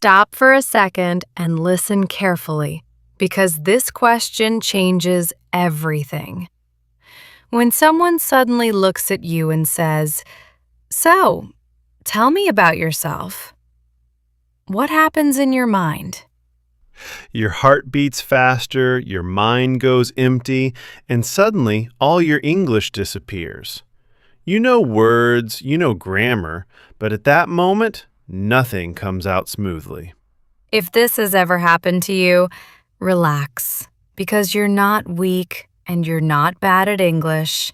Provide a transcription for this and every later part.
Stop for a second and listen carefully, because this question changes everything. When someone suddenly looks at you and says, "So, tell me about yourself," what happens in your mind? Your heart beats faster, your mind goes empty, and suddenly all your English disappears. You know words, you know grammar, but at that moment, nothing comes out smoothly. If this has ever happened to you, relax, because you're not weak and you're not bad at English.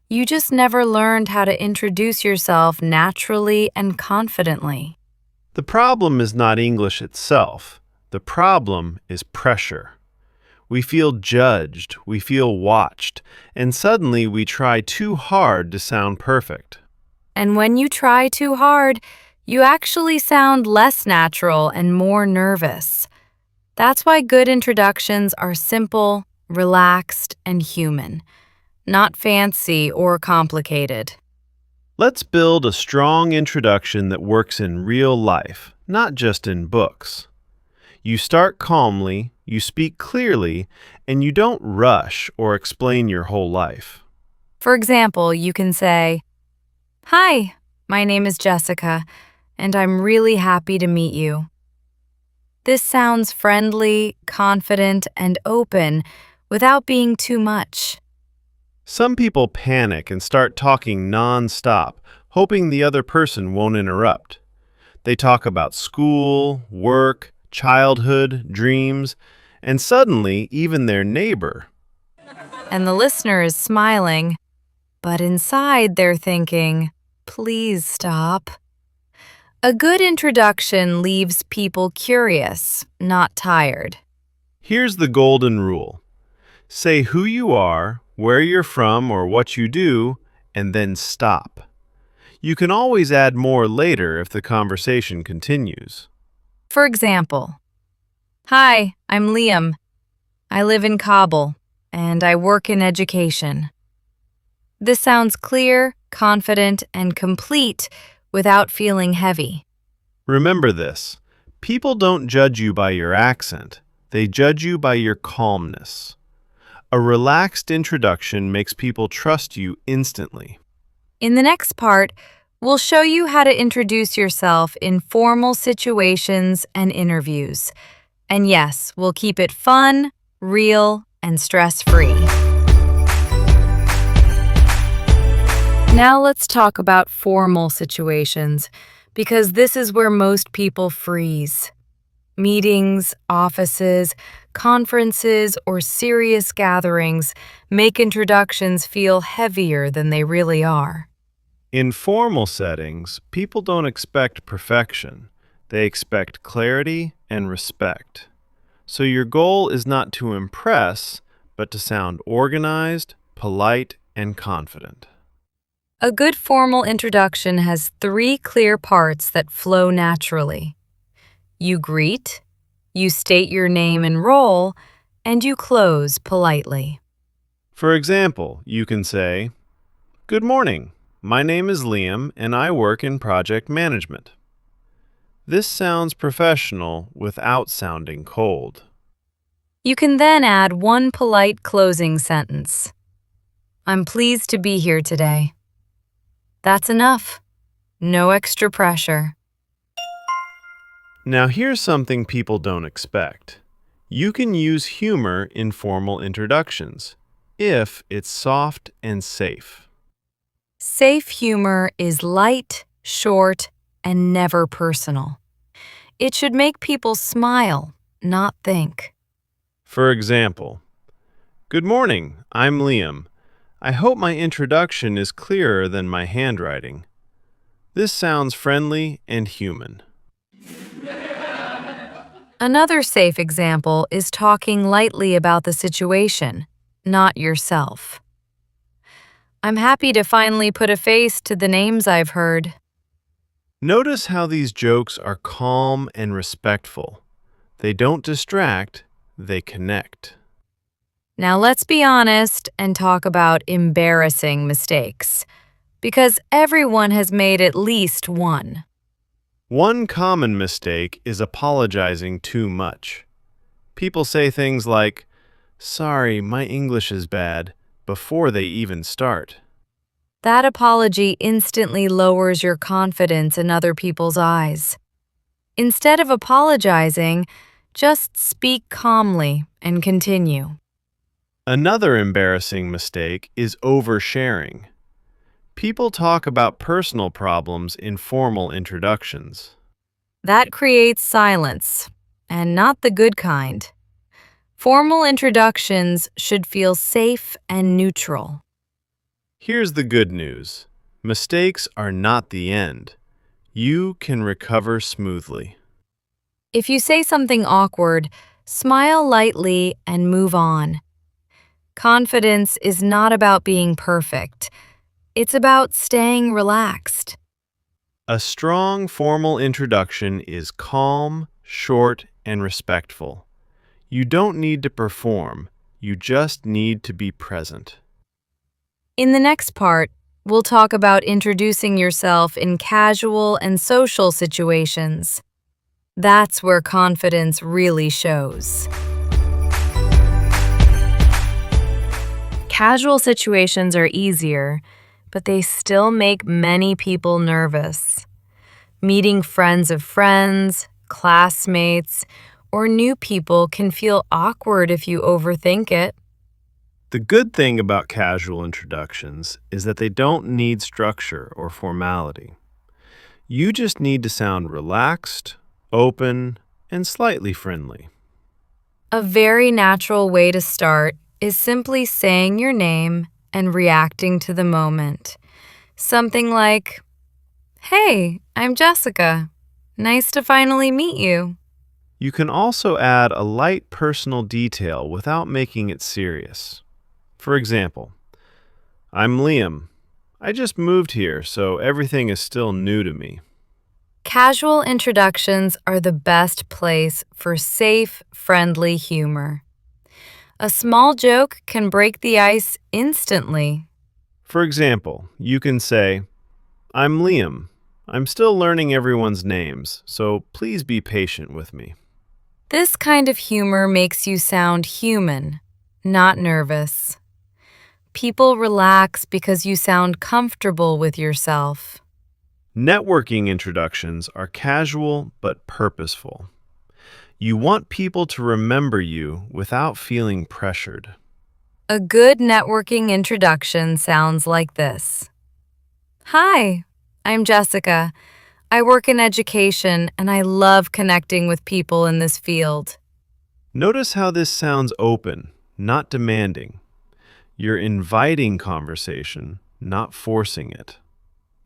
You just never learned how to introduce yourself naturally and confidently. The problem is not English itself. The problem is pressure. We feel judged, we feel watched, and suddenly we try too hard to sound perfect. And when you try too hard, you actually sound less natural and more nervous. That's why good introductions are simple, relaxed, and human, not fancy or complicated. Let's build a strong introduction that works in real life, not just in books. You start calmly, you speak clearly, and you don't rush or explain your whole life. For example, you can say, "Hi, my name is Jessica, and I'm really happy to meet you." This sounds friendly, confident, and open without being too much. Some people panic and start talking non-stop, hoping the other person won't interrupt. They talk about school, work, childhood, dreams, and suddenly even their neighbor. And the listener is smiling, but inside they're thinking, "Please stop." A good introduction leaves people curious, not tired. Here's the golden rule. Say who you are, where you're from, or what you do, and then stop. You can always add more later if the conversation continues. For example, "Hi, I'm Liam. I live in Kabul, and I work in education." This sounds clear, confident, and complete without feeling heavy. Remember this. People don't judge you by your accent. They judge you by your calmness. A relaxed introduction makes people trust you instantly. In the next part, we'll show you how to introduce yourself in formal situations and interviews. And yes, we'll keep it fun, real, and stress-free. Now let's talk about formal situations, because this is where most people freeze. Meetings, offices, conferences, or serious gatherings make introductions feel heavier than they really are. In formal settings, people don't expect perfection. They expect clarity and respect. So your goal is not to impress, but to sound organized, polite, and confident. A good formal introduction has 3 clear parts that flow naturally. You greet, you state your name and role, and you close politely. For example, you can say, "Good morning. My name is Liam, and I work in project management." This sounds professional without sounding cold. You can then add one polite closing sentence. "I'm pleased to be here today." That's enough. No extra pressure. Now here's something people don't expect. You can use humor in formal introductions, if it's soft and safe. Safe humor is light, short, and never personal. It should make people smile, not think. For example, "Good morning, I'm Liam. I hope my introduction is clearer than my handwriting." This sounds friendly and human. Another safe example is talking lightly about the situation, not yourself. "I'm happy to finally put a face to the names I've heard." Notice how these jokes are calm and respectful. They don't distract, they connect. Now let's be honest and talk about embarrassing mistakes, because everyone has made at least one. One common mistake is apologizing too much. People say things like, "Sorry, my English is bad," before they even start. That apology instantly lowers your confidence in other people's eyes. Instead of apologizing, just speak calmly and continue. Another embarrassing mistake is oversharing. People talk about personal problems in formal introductions. That creates silence, and not the good kind. Formal introductions should feel safe and neutral. Here's the good news. Mistakes are not the end. You can recover smoothly. If you say something awkward, smile lightly and move on. Confidence is not about being perfect. It's about staying relaxed. A strong formal introduction is calm, short, and respectful. You don't need to perform. You just need to be present. In the next part, we'll talk about introducing yourself in casual and social situations. That's where confidence really shows. Casual situations are easier, but they still make many people nervous. Meeting friends of friends, classmates, or new people can feel awkward if you overthink it. The good thing about casual introductions is that they don't need structure or formality. You just need to sound relaxed, open, and slightly friendly. A very natural way to start is simply saying your name and reacting to the moment. Something like, "Hey, I'm Jessica. Nice to finally meet you." You can also add a light personal detail without making it serious. For example, "I'm Liam. I just moved here, so everything is still new to me." Casual introductions are the best place for safe, friendly humor. A small joke can break the ice instantly. For example, you can say, "I'm Liam. I'm still learning everyone's names, so please be patient with me." This kind of humor makes you sound human, not nervous. People relax because you sound comfortable with yourself. Networking introductions are casual but purposeful. You want people to remember you without feeling pressured. A good networking introduction sounds like this. "Hi, I'm Jessica. I work in education and I love connecting with people in this field." Notice how this sounds open, not demanding. You're inviting conversation, not forcing it.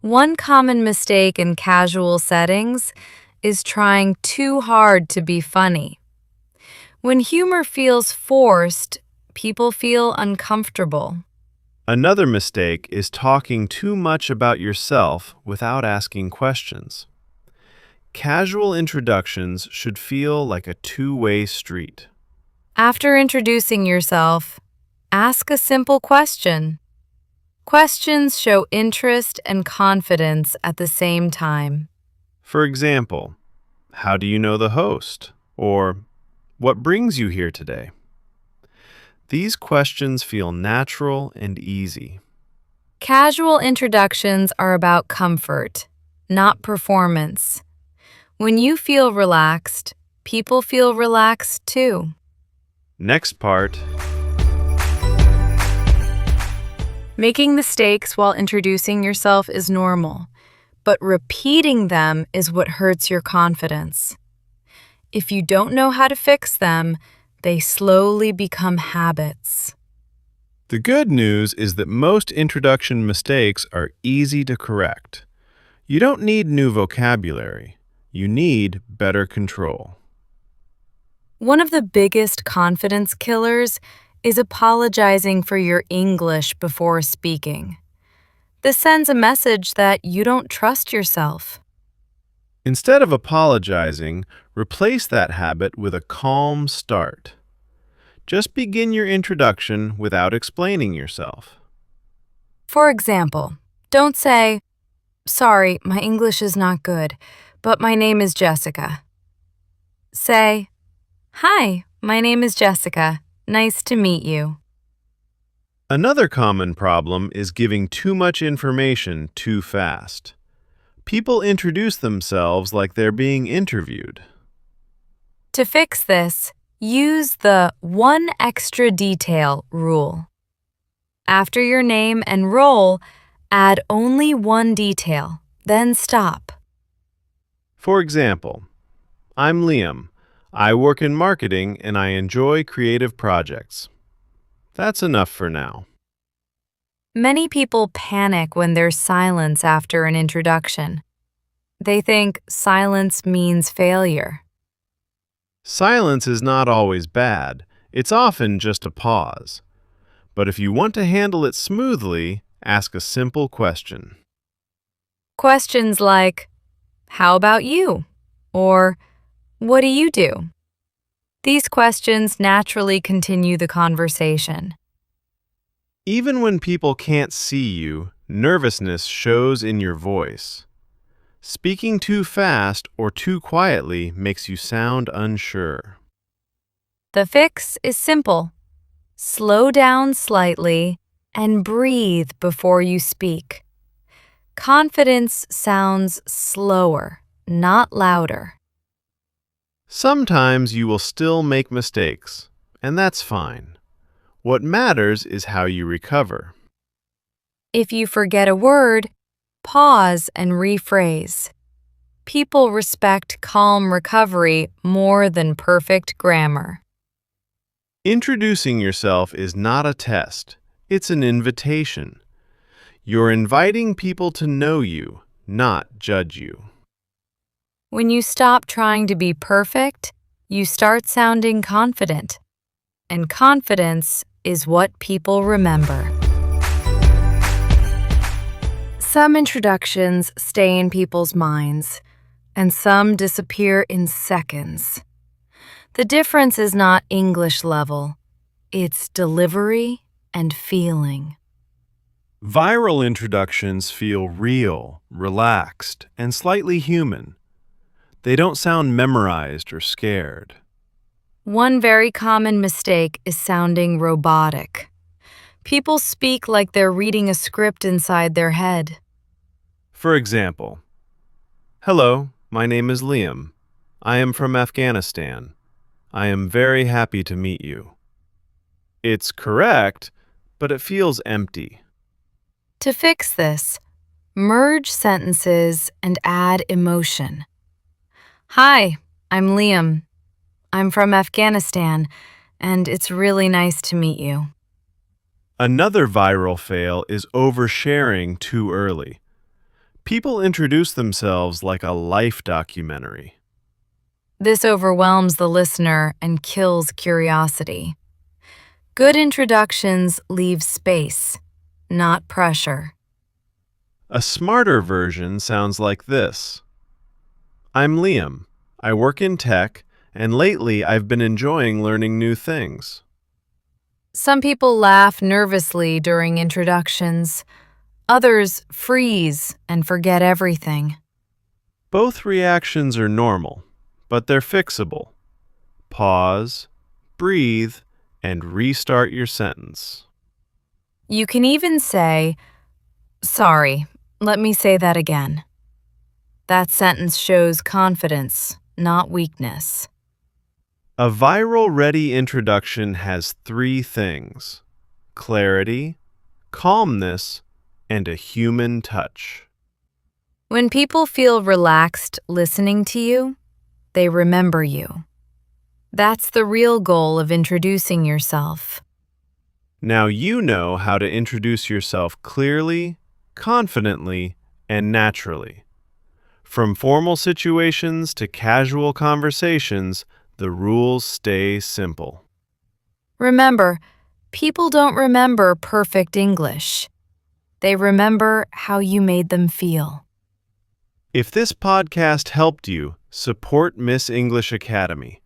One common mistake in casual settings is trying too hard to be funny. When humor feels forced, people feel uncomfortable. Another mistake is talking too much about yourself without asking questions. Casual introductions should feel like a two-way street. After introducing yourself, ask a simple question. Questions show interest and confidence at the same time. For example, "How do you know the host?" Or "What brings you here today?" These questions feel natural and easy. Casual introductions are about comfort, not performance. When you feel relaxed, people feel relaxed too. Next part. Making mistakes while introducing yourself is normal, but repeating them is what hurts your confidence. If you don't know how to fix them, they slowly become habits. The good news is that most introduction mistakes are easy to correct. You don't need new vocabulary. You need better control. One of the biggest confidence killers is apologizing for your English before speaking. This sends a message that you don't trust yourself. Instead of apologizing, replace that habit with a calm start. Just begin your introduction without explaining yourself. For example, don't say, "Sorry, my English is not good, but my name is Jessica. Say, "Hi, my name is Jessica. Nice to meet you." Another common problem is giving too much information too fast. People introduce themselves like they're being interviewed. To fix this, use the one extra detail rule. After your name and role, add only one detail, then stop. For example, I'm Liam. I work in marketing and I enjoy creative projects. That's enough for now. Many people panic when there's silence after an introduction. They think silence means failure. Silence is not always bad. It's often just a pause. But if you want to handle it smoothly, ask a simple question. Questions like, "How about you?" or "What do you do?" These questions naturally continue the conversation. Even when people can't see you, nervousness shows in your voice. Speaking too fast or too quietly makes you sound unsure. The fix is simple. Slow down slightly and breathe before you speak. Confidence sounds slower, not louder. Sometimes you will still make mistakes, and that's fine. What matters is how you recover. If you forget a word, pause and rephrase. People respect calm recovery more than perfect grammar. Introducing yourself is not a test, it's an invitation. You're inviting people to know you, not judge you. When you stop trying to be perfect, you start sounding confident. And confidence is what people remember. Some introductions stay in people's minds, and some disappear in seconds. The difference is not English level, it's delivery and feeling. Viral introductions feel real, relaxed, and slightly human. They don't sound memorized or scared. One very common mistake is sounding robotic. People speak like they're reading a script inside their head. For example, "Hello, my name is Liam. I am from Afghanistan. I am very happy to meet you." It's correct, but it feels empty. To fix this, merge sentences and add emotion. "Hi, I'm Liam. I'm from Afghanistan, and it's really nice to meet you." Another viral fail is oversharing too early. People introduce themselves like a life documentary. This overwhelms the listener and kills curiosity. Good introductions leave space, not pressure. A smarter version sounds like this. I'm Liam. I work in tech, and lately I've been enjoying learning new things. Some people laugh nervously during introductions. Others freeze and forget everything. Both reactions are normal, but they're fixable. Pause, breathe, and restart your sentence. You can even say, "Sorry, let me say that again." That sentence shows confidence, not weakness. A viral-ready introduction has three things: clarity, calmness, and a human touch. When people feel relaxed listening to you, they remember you. That's the real goal of introducing yourself. Now you know how to introduce yourself clearly, confidently, and naturally. From formal situations to casual conversations, the rules stay simple. Remember, people don't remember perfect English. They remember how you made them feel. If this podcast helped you, support Miss English Academy.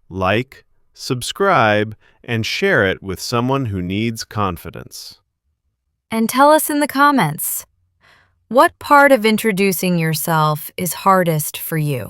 Like, subscribe, and share it with someone who needs confidence. And tell us in the comments, What part of introducing yourself is hardest for you?